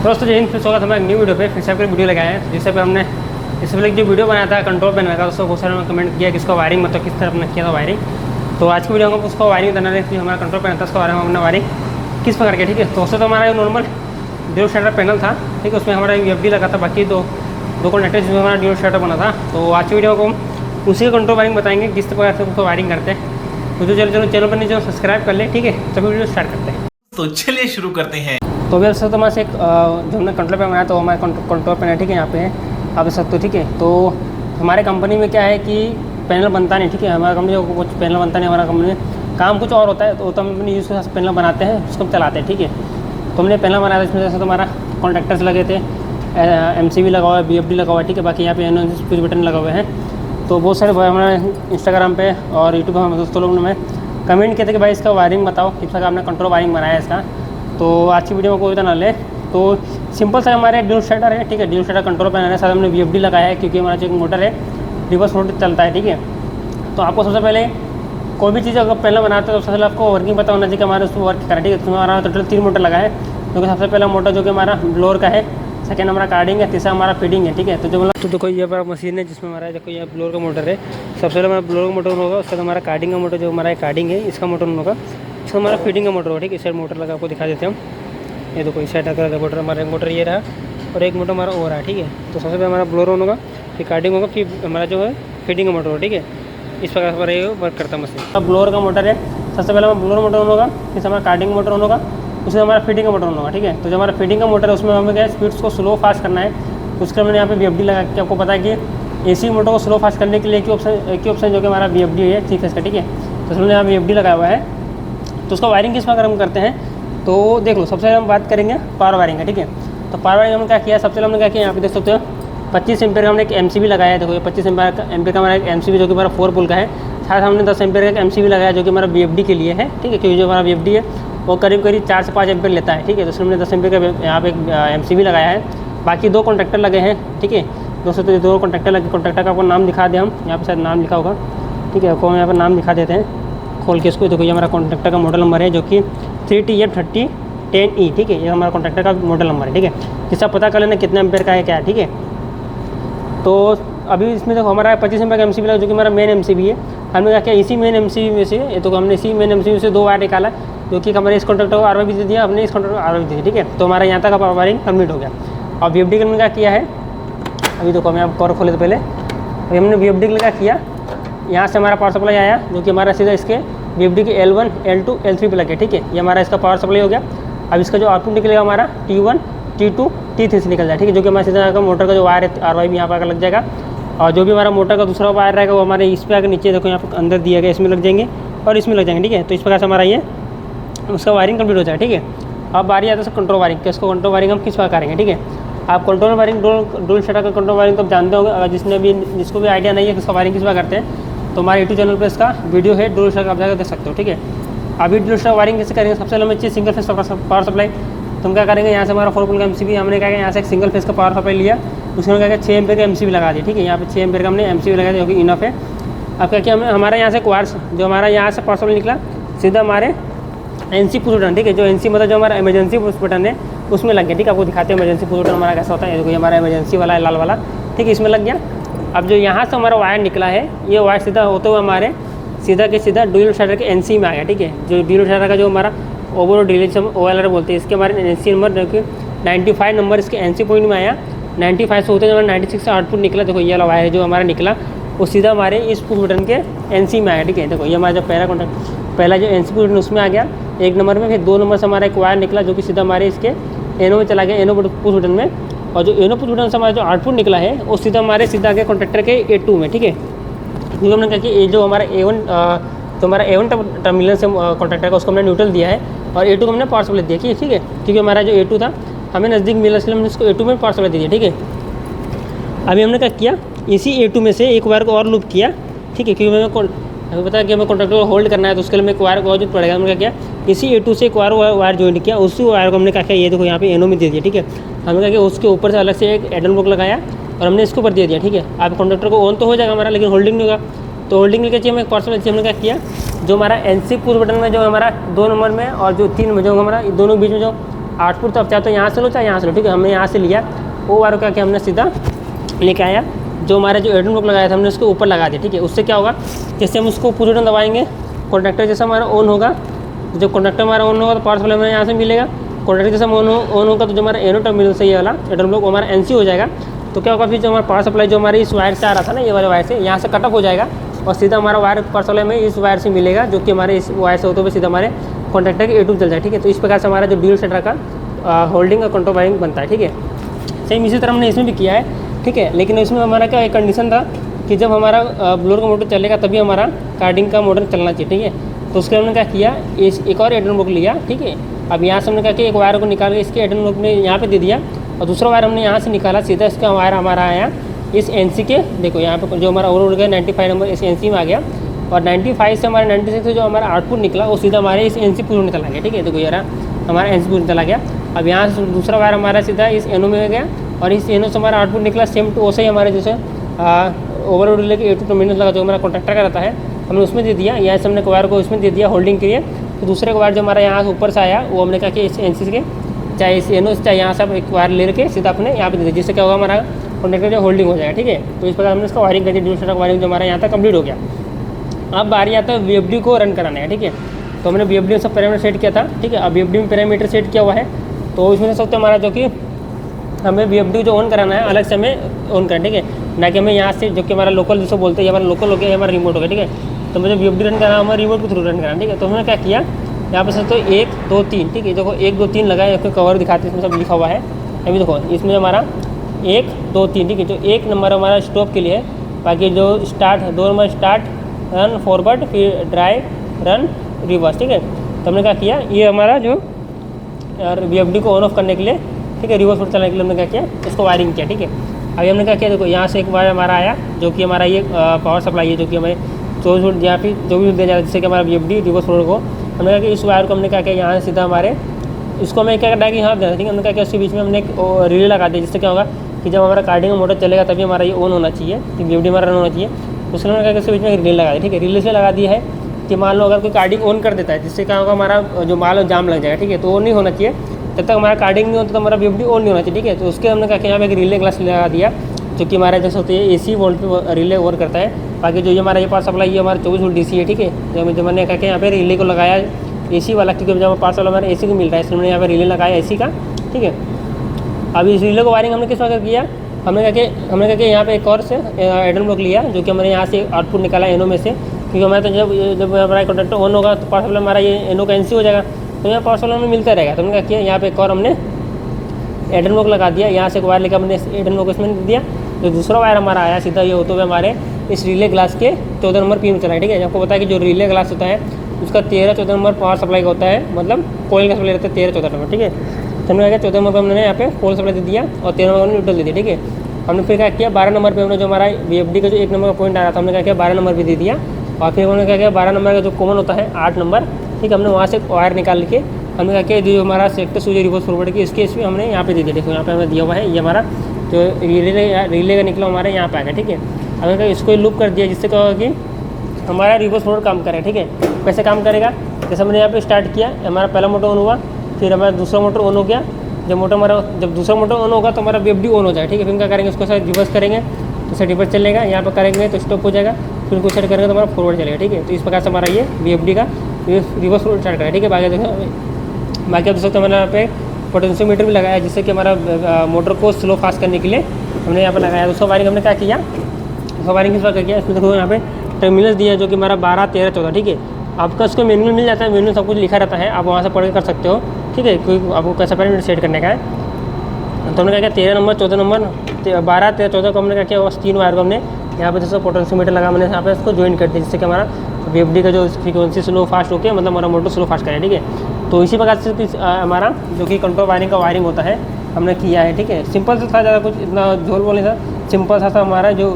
दोस्तों जय हिंद, फिर स्वागत हमारे न्यू वीडियो पे। फिर से आपके वीडियो लगाए हैं जिससे पे हमने इससे पहले जो वीडियो बनाया था कंट्रोल पैनल का, दोस्तों बहुत सारे ने कमेंट किया कि इसका वायरिंग मतलब किस तरह हमने किया था वायरिंग। तो आज की वीडियो में उसका वायरिंग बताना है कि हमारा कंट्रोल पैनल था उसका बारे में हमने वायरिंग किस प्रकार किया। ठीक है, तो उससे तो हमारा नॉर्मल ड्यूल शटर पैनल था, ठीक है, उसमें हमारा UFD लगा था, बाकी दो कनेक्टर जिसमें हमारा ड्यूल शटर बना था। तो आज की वीडियो को हम उसी का कंट्रोल वायरिंग बताएंगे किस प्रकार से उसको वायरिंग करते हैं। तो जो चैनल पर नीचे सब्सक्राइब कर ले, ठीक है, तभी वीडियो स्टार्ट करते हैं। तो चलिए शुरू करते हैं। तो अभी तो हमारे से एक जो हमने कंट्रोल पैनल बनाया तो हमारे कंट्रोल पैनल, ठीक है, यहाँ पे है आप देख सकते हो। ठीक है, तो हमारे कंपनी में क्या है कि पैनल बनता नहीं, ठीक है, हमारा कंपनी में कुछ पैनल बनता नहीं, हमारा कंपनी में काम कुछ और होता है। तो हम अपनी यूज़ के पैनल बनाते हैं, उसको हम चलाते हैं। ठीक है, तो हमने पैनल बनाया था, इसमें जैसे तो हमारा कॉन्टैक्टर्स लगे थे, MCB लगा हुआ है, BFD लगा हुआ है, ठीक है, बाकी यहाँ पे स्विच बटन लगा हुए हैं। तो बहुत सारे हमारे इंस्टाग्राम पे और यूट्यूब पर हमारे दोस्तों लोगों ने कमेंट किए थे कि भाई इसका वायरिंग बताओ, किस प्रकार आपने कंट्रोल वायरिंग बनाया है इसका। तो आज की वीडियो में कोई इतना ले, तो सिंपल सा हमारे ड्यूल शटर है, ठीक है, ड्यूल शटर कंट्रोल पैनल है, साथ हमने BFD लगाया है क्योंकि हमारा जो मोटर है रिवर्स मोटर चलता है। ठीक है, तो आपको सबसे पहले कोई भी चीज़ अगर पैनल बनाते हैं तो सबसे पहले आपको वर्किंग पता होना चाहिए कि हमारे उसमें वर्क करें। ठीक है, तो हमारा टोटल 3 मोटर लगा है, क्योंकि सबसे पहला मोटर जो कि हमारा ब्लोअर का है, सेकेंड हमारा कार्डिंग है, तीसरा हमारा फीडिंग है। ठीक है, तो जो मतलब तो देखो ये हमारा मशीन है जिसमें हमारा देखो ये ब्लोअर का मोटर है। सबसे पहले हमारा ब्लोअर का मोटर होगा, उसके बाद हमारा कार्डिंग का मोटर जो हमारा कार्डिंग है इसका मोटर होगा, उसका हमारा फीडिंग का मोटर होगा। ठीक है, इस साइड मोटर लगा आपको दिखा देते हैं हम। ये देखो इस साइड का मोटर हमारा एक मोटर ये रहा और एक मोटर हमारा और रहा है। ठीक है, तो सबसे पहले हमारा ब्लोअर ऑन होगा, फिर कार्डिंग होगा, फिर हमारा जो है फीडिंग का मोटर होगा। ठीक है, इस प्रकार से हमारा ये वर्क करता है मशीन। अब ब्लोअर का मोटर है, सबसे पहले हमारा ब्लोअर मोटर ऑन होगा, फिर हमारा कार्डिंग मोटर ऑन होगा, उसमें हमारा फीडिंग का मोटर ऑन होगा। ठीक है, तो जो हमारा फीडिंग का मोटर है उसमें हमें क्या स्पीड्स को स्लो फास्ट करना है। उसके मैंने यहाँ पे BFD लगा के आपको पता है कि AC मोटर को स्लो फास्ट करने के लिए एक ही ऑप्शन जो कि हमारा BFD है 3 फेस का। ठीक है, तो उसमें यहाँ BFD लगाया हुआ है। तो उसका वायरिंग किस प्रकार हम करते हैं तो देख लो। सबसे पहले हम बात करेंगे पावर वायरिंग का। ठीक है, तो पावर वायरिंग हमने क्या किया, सबसे पहले हमने क्या किया, यहाँ पे देख सकते हो 25 एम्पेयर का हमने एक MCB लगाया है। देखो ये 25 एम्पेयर का हमारा एक MCB जो कि हमारा 4 पोल का है। साथ हमने 10 एम्पेयर का एक MCB लगाया जो कि हमारा BFD के लिए है। ठीक है, क्योंकि जो हमारा BFD है वो करीब 4 से 5 एम्पेयर लेता है। ठीक है, तो उसमें हमने 10 एम्पेयर का यहाँ पे एक MCB लगाया है। बाकी 2 कॉन्टैक्टर लगे हैं। ठीक है, दोस्तों तो 2 कॉन्टैक्टर लगे, कॉन्टैक्टर का आपको नाम दिखा दें हम, यहाँ पे शायद नाम लिखा होगा। ठीक है, आपको हम यहाँ पर नाम दिखा देते हैं खोल के इसको। देखो ये हमारा कॉन्टैक्टर का मॉडल नंबर है जो कि 3TF3010E। ठीक है, ये हमारा कॉन्टैक्टर का मॉडल नंबर है। ठीक है, जिससे पता कर लेना कितने एम्पेयर का है क्या है। ठीक है, तो अभी इसमें देखो हमारा 25 एम्पेयर का MCB लगा जो कि हमारा मेन MCB है। हमने क्या किया, इसी मेन MCB में से ये तो हमने इसी मेन MCB से 2 वायर निकाला जो कि हमारे इस कॉन्टैक्टर को RY भी दे दिया, हमने इस कॉन्टैक्टर को RY भी दे दिया। ठीक है, तो हमारा यहाँ तक का वायरिंग कंप्लीट हो गया। और BFD का हमने क्या किया है, अभी देखो मैं आप कवर खोले तो पहले अभी हमने BFD का क्या किया, यहाँ से हमारा पावर सप्लाई आया जो कि हमारा सीधा इसके BFD के L1 L2 L3 पे लगे। ठीक है, ये हमारा इसका पावर सप्लाई हो गया। अब इसका जो आउटपुट निकलेगा हमारा T1 T2 T3 से निकल जाए। ठीक है, जो कि हमारा सीधा मोटर का जो वायर है RY भी यहाँ पर आकर लग जाएगा, और जो भी हमारा मोटर का दूसरा वायर रहेगा वो हमारे इस पर आकर नीचे देखो यहाँ पर अंदर दिया गया, इसमें लग जाएंगे और इसमें लग जाएंगे। ठीक है, तो इस प्रकार से हमारा ये उसका वायरिंग कंप्लीट हो जाए। ठीक है, अब बारी आता है कंट्रोल वायरिंग के। इसको कंट्रोल वायरिंग हम किस प्रकार करेंगे। ठीक है, आप कंट्रोल वायरिंग ड्यूल शटर का कंट्रोल वायरिंग तो आप जानते होंगे। अगर जिसको भी आइडिया नहीं है कि इसका वायरिंग किस प्रकार करते हैं तो हमारे YouTube चैनल पर इसका वीडियो है ड्यूल शटर का, आप जाकर देख सकते हो। ठीक है, अभी ड्यूल शटर वायरिंग कैसे करेंगे, सबसे पहले हमें चाहिए सिंगल फेस पावर सप्लाई। तो हम क्या करेंगे, यहाँ से हमारा 4 पोल का MCB हमने क्या किया, यहाँ से एक सिंगल फेस का पावर सप्लाई लिया, उसमें क्या किया 6 एम्पेयर का MCB लगा दिया। ठीक है, यहाँ पे 6 एम्पेयर का हमने MCB लगा दिया जो कि इनफ है। अब क्या किया हमने, हमारा यहाँ से एक वायर जो हमारा यहाँ से पावर सप्लाई निकला सीधा हमारे NC पुश बटन। ठीक है, जो NC मतलब जो हमारा इमरजेंसी पुश बटन है उसमें लग गया। ठीक है, आपको दिखाते हैं इमरजेंसी पुश बटन हमारा कैसा होता है। देखो ये हमारा इमरजेंसी वाला है लाल वाला। ठीक है, इसमें लग गया। अब जो यहाँ से हमारा वायर निकला है ये वायर सीधा होते हुए हमारे सीधा के सीधा ड्यूल शटर के NC में आ गया। ठीक है, जो ड्यूल शटर का जो हमारा ओवर डिलीज हम OLR बोलते हैं, इसके हमारे NC नंबर जो कि 95 नंबर इसके NC पॉइंट में आया। 95 से होते हमारा 96 से आउटपुट निकला। देखो ये वाला वायर जो हमारा निकला वो सीधा हमारे इस पुश बटन के NC में आया। ठीक है, देखो ये हमारा जो पहला जो NC पुश बटन उसमें आ गया 1 नंबर में, फिर 2 नंबर से हमारा एक वायर निकला जो कि सीधा हमारे इसके एनो में चला गया, एनो पुश बटन में। और जो एनो पुश बटन से हमारा जो आउटपुट निकला है वो सीधा हमारे सीधा आ गया कॉन्टैक्टर के A2 में। ठीक है, क्योंकि हमने कहा कि ये जो हमारा A1 तो हमारा A1 टर्मिनल से कॉन्टैक्टर का उसको हमने न्यूट्रल दिया है और A2 को हमने पावर सप्लाई दिया। ठीक है, क्योंकि हमारा जो A2 था हमें नज़दीक मिला इसलिए हमने इसको A2 में पावर सप्लाई दी है। ठीक है, अभी हमने क्या किया, इसी A2 में से एक वायर को और लूप किया। ठीक है, क्योंकि हमें पता है कि हमें कॉन्टैक्टर को होल्ड करना है तो उसके लिए हमें एक वायर को और जो पड़ेगा। हमने क्या किया, इसी A2 से एक वायर ज्वाइन किया, उसी वायर को हमने क्या किया, ये देखो यहाँ पे एनो में दे दिया। ठीक है, हमने क्या किया, उसके ऊपर से अलग से एक एडन ब्लॉक लगाया और हमने इसके ऊपर दे दिया। ठीक है, अब कॉन्टैक्टर को ऑन तो हो जाएगा हमारा, लेकिन होल्डिंग नहीं होगा। तो होल्डिंग लेके चाहिए हमें पावर सप्लाई। हमने क्या किया, जो हमारा NC पुश बटन में जो हमारा 2 नंबर में और जो 3 में जो हमारा दोनों बीच में जो आउटपुट तो आप चाहे तो यहाँ से लो चाहे यहाँ से लो, ठीक है। हमने यहाँ से लिया, वो वायर का क्या हमने सीधा लेके आया, जो हमारे जो एडन ब्लॉक लगाया था हमने उसके ऊपर लगा दिया, ठीक है। उससे क्या होगा, जैसे हम उसको पूरे बटन दबाएंगे, कॉन्टैक्टर जैसा हमारा ऑन होगा, जब कॉन्टैक्टर हमारा ऑन होगा तो पावर सप्लाई हमें यहाँ से मिलेगा। कॉन्टैक्टर जैसा ऑन होगा तो जो हमारा एनो टर्मिनल से ये वाला एडन ब्लॉक हमारा एनसी हो जाएगा। तो क्या होगा, फिर जो हमारा पावर सप्लाई जो हमारी इस वायर से आ रहा था ना, ये वाले वायर से, यहाँ से कट ऑफ हो जाएगा और सीधा हमारा वायर पावर सप्लाई में इस वायर से मिलेगा, जो कि हमारे इस वायर से होते हुए सीधा हमारे कॉन्टैक्टर के ए टू चल जाए, ठीक है। तो इस प्रकार से हमारा जो ड्यूल सेटर का होल्डिंग और कंट्रोल वायरिंग बनता है, ठीक है। सेम इसी तरह हमने इसमें भी किया है, ठीक है। लेकिन इसमें हमारा क्या एक कंडीशन था कि जब हमारा ब्लोअर का मोटर चलेगा तभी हमारा कार्डिंग का मोटर चलना चाहिए, ठीक है। तो उसके हमने क्या किया, एक और एडन ब्लॉक लिया, ठीक है। अब यहाँ से हमने क्या किया, एक वायर को निकाल के इसके एडन ब्लॉक में यहाँ पे दे दिया और दूसरा वायर हमने यहाँ से निकाला, सीधा इसका वायर हमारा आया इस एनसी के, देखो यहाँ पे जो हमारा ओवर उड़ गया 95 नंबर इस एनसी में आ गया और 95 से हमारे 96 से जो हमारा आउटपुट निकला वो सीधा हमारे इस एनसी पूरे में चला गया, ठीक है। देखो यार हमारा एनसी पूरे में चला गया। अब यहाँ से दूसरा वायर हमारा सीधा इस एनो में गया और इस एनो से हमारा आउटपुट निकला सेम टू वैसे ही हमारे जैसे ओवर लेके ए टू टर्मिनल लगा जो हमारा कॉन्ट्रैक्टर का रहता है हमने उसमें दे दिया। यहाँ से हमने वायर को उसमें दे दिया होल्डिंग के लिए। तो दूसरे वायर जो हमारा यहाँ से ऊपर से आया वो हमने क्या किया, इस एनसी के चाहे इस एनो से चाहे यहाँ से आप एक वायर लेके सीधा अपने यहाँ पे दे दिया, जिससे क्या होगा हमारा कॉन्ट्रैक्टर जो होल्डिंग हो जाएगा, ठीक है। तो इस प्रकार हमने इसका वायरिंग कर दिया, ड्यूल सेटर का वायरिंग जो हमारा यहाँ तक कंप्लीट हो गया। अब बारी आता है VFD को रन कराने का, ठीक है। तो हमने VFD में सब पैरामीटर सेट किया था, ठीक है। अब VFD में पैरामीटर सेट किया हुआ है तो इसमें सबसे हमारा जो कि हमें VFD जो ऑन कराना है अलग से हमें ऑन करना, ठीक है, ना कि हमें यहाँ से जो कि हमारा लोकल जिसको बोलते हैं, हमारा लोकल हो गया, हमारा रिमोट हो गया, ठीक है। तो मुझे VFD रन करना हमारा रिमोट के थ्रू रन करना, ठीक है। तो हमने क्या किया, यहाँ पे सब तो 1 2 3, ठीक है। देखो 1 2 3 लगाए, आपको कवर दिखाते हैं, इसमें सब लिखा हुआ है। अभी देखो इसमें हमारा 1 2 3, ठीक है। जो 1 नंबर हमारा स्टॉप के लिए है, बाकी जो start 2 number start, run forward, फिर ड्राइव, रन, रिवर्स, ठीक है। तो हमने क्या किया, ये हमारा जो VFD को ऑन ऑफ करने के लिए, ठीक है, रिवर्स पर चलाने के लिए हमने क्या किया, इसको वायरिंग किया, ठीक है। अभी हमने क्या किया, देखो यहाँ से एक वायर हमारा आया जो कि हमारा ये पावर सप्लाई है, जो कि हमें 24 वोल्ट यहाँ पे जो भी दिया जाएगा, जिससे कि हमारा VFD रिवर्स फ्लोर को हमने कहा कि इस वायर को हमने क्या किया, यहाँ से सीधा हमारे इसको हमें क्या करना है कि यहाँ देना, ठीक है। हमने क्या किया, उसके बीच में हमने एक रिले लगा दिया, जिससे क्या होगा कि जब हमारा कार्डिंग का मोटर चलेगा तभी हमारा ये ऑन होना चाहिए, VFD हमारा रन होना चाहिए। उसके हमने क्या किया, उसके बीच में एक रिले लगा दिया, ठीक है। रिले से लगा दिया है कि मान लो अगर कोई कार्डिंग ऑन कर देता है, जिससे क्या होगा हमारा जो माल जाम लग जाएगा, ठीक है। तो वो नहीं होना चाहिए, जब तक हमारा कार्डिंग नहीं होता तो हमारा VFD ऑन नहीं होना चाहिए, ठीक है। तो उसके हमने क्या किया, यहाँ पे एक रिले ग्लास लगा दिया, जो कि हमारा जैसे होती है AC वोल्ट पे रिले वर्क करता है। बाकी जो ये हमारा ये पावर सप्लाई ये हमारा 24 वोल्ट DC है, ठीक है। जो मैंने क्या किया, यहाँ पे रिले को लगाया AC वाला, क्योंकि जब पावर सप्लाई हमारा AC को मिल रहा है, इसलिए मैंने यहाँ पे रिले लगाया AC का, ठीक है। अब इस रिले को वायरिंग हमने किस वक्त किया, हमने क्या किया यहाँ पे एक और से एडन ब्लॉक लिया, जो कि हमने यहाँ से आउटपुट निकाला एनो में से, क्योंकि हमारा तो जब हमारा कॉन्टैक्टर ऑन होगा तो पावर सप्लाई हमारा ये एनो का NC हो जाएगा, तो यहाँ पावर सप्लाई में मिलता रहेगा। तो हमने क्या किया, यहाँ पे एक और हमने एडन ब्लॉक लगा दिया, यहाँ से एक वायर लेकर हमने एडन ब्लॉक इसमें दे दिया। जो दूसरा वायर हमारा आया सीधा ये होते हुए हमारे इस रिले ग्लास के 14 नंबर पिन में चला है, ठीक है। आपको पता है कि जो रिले ग्लास होता है उसका 13-14 नंबर पावर सप्लाई का होता है, मतलब कोयल का सप्लाई रहता है 13-14 नंबर, ठीक है। तो हमने क्या किया, 14 नंबर पर हमने यहाँ पे कोयल सप्लाई दे दिया और 13 नंबर न्यूट्रल दे दिया, ठीक है। हमने फिर क्या किया, 12 नंबर पर हमने जो हमारा VFD का जो 1 नंबर का पॉइंट आ रहा था, हमने क्या किया 12 नंबर पर दे दिया। और फिर हमने क्या किया, 12 नंबर का जो कॉमन होता है 8 नंबर, ठीक है, हमने वहाँ से वायर निकाल के हमने क्या किया, जो हमारा सेक्टर स्विच रिवर्स फॉरवर्ड की इसके इसमें हमने यहाँ पे दे दिया। देखो यहाँ पे हमें दिया हुआ है, ये हमारा जो रिले का निकला हमारे यहाँ पे आएगा, ठीक है। हमने क्या इसको लूप कर दिया, जिससे क्या होगा कि हमारा रिवर्स फॉरवर्ड काम करेगा, ठीक है। कैसे काम करेगा, जैसे हमने यहाँ पे स्टार्ट किया, हमारा पहला मोटर ऑन हुआ, फिर हमारा दूसरा मोटर ऑन हो गया। जब दूसरा मोटर ऑन होगा तो हमारा VFD ऑन हो जाएगा, ठीक है। फिर क्या करेंगे, उसको शायद रिवर्स करेंगे तो शायद रिवर्स चलेगा, यहाँ पर करेंगे तो स्टॉप हो जाएगा, फिर उनको सेट करेंगे तो हमारा फॉरवर्ड चलेगा, ठीक है। तो इस प्रकार से हमारा ये VFD का रिवर्स फॉरवर्ड स्टार्ट करेगा, ठीक है। बाकी आप देख सकते हैं मैंने यहाँ पे पोटेंशियोमीटर भी लगाया, जिससे कि हमारा मोटर को स्लो फास्ट करने के लिए हमने यहाँ पर लगाया। उसका वायरिंग हमने क्या किया, उसका वायरिंग किस प्रकार किया, इसमें देखो यहाँ पे टर्मिनल दिया जो कि हमारा 12 13 14, ठीक है। आपका उसको मेन्यू मिल जाता है, मेन्यू सब कुछ लिखा रहता है, आप वहाँ से पढ़ के कर सकते हो, ठीक है। कोई आपको कैसा पैरामीटर सेट करने का है। तो हमने क्या किया, 13 नंबर 14 नंबर 12 13 14 को हमने क्या किया, उस 3 वायर को हमने यहाँ पे जैसे पोटेंशियोमीटर लगा मैंने यहाँ पे इसको ज्वाइन कर दिया, जिससे कि हमारा VFD का जो फ्रीक्वेंसी स्लो फास्ट होकर मतलब हमारा मोटर स्लो फास्ट करें, ठीक है। तो इसी प्रकार से हमारा जो कि कंट्रोल वायरिंग का वायरिंग होता है हमने किया है, ठीक है। सिंपल सा था, ज़्यादा कुछ इतना झोल बोल नहीं था, सिंपल सा था हमारा। जो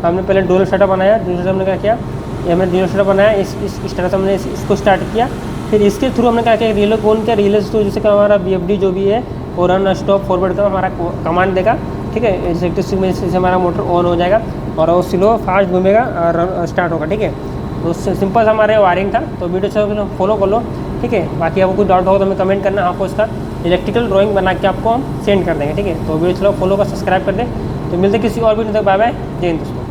हमने पहले डोल सेटअप बनाया, डोल सेटअप हमने क्या किया, ये हमने डोल सेटअप बनाया, इस तरह से हमने इसको स्टार्ट किया। फिर इसके थ्रू हमने क्या किया, रिले को ऑन किया, रिले थ्रू जिससे कि हमारा VFD जो भी है वो रन स्टॉप फॉरवर्ड का हमारा कमांड देगा, ठीक है। इलेक्ट्रिसिटी में से हमारा मोटर ऑन हो जाएगा और वो स्लो फास्ट घूमेगा और स्टार्ट होगा, ठीक है। तो सिंपल सा हमारा वायरिंग था। तो वीडियो से फॉलो कर लो, ठीक है। बाकी आपको कोई डाउट होगा तो हमें कमेंट करना, आपको इसका इलेक्ट्रिकल ड्राइंग बना के आपको हम सेंड कर देंगे, ठीक है। तो वीडियो चलो फॉलो कर सब्सक्राइब कर दें। तो मिलते किसी और वीडियो तक, बाय बाय, जय हिंद दोस्तों।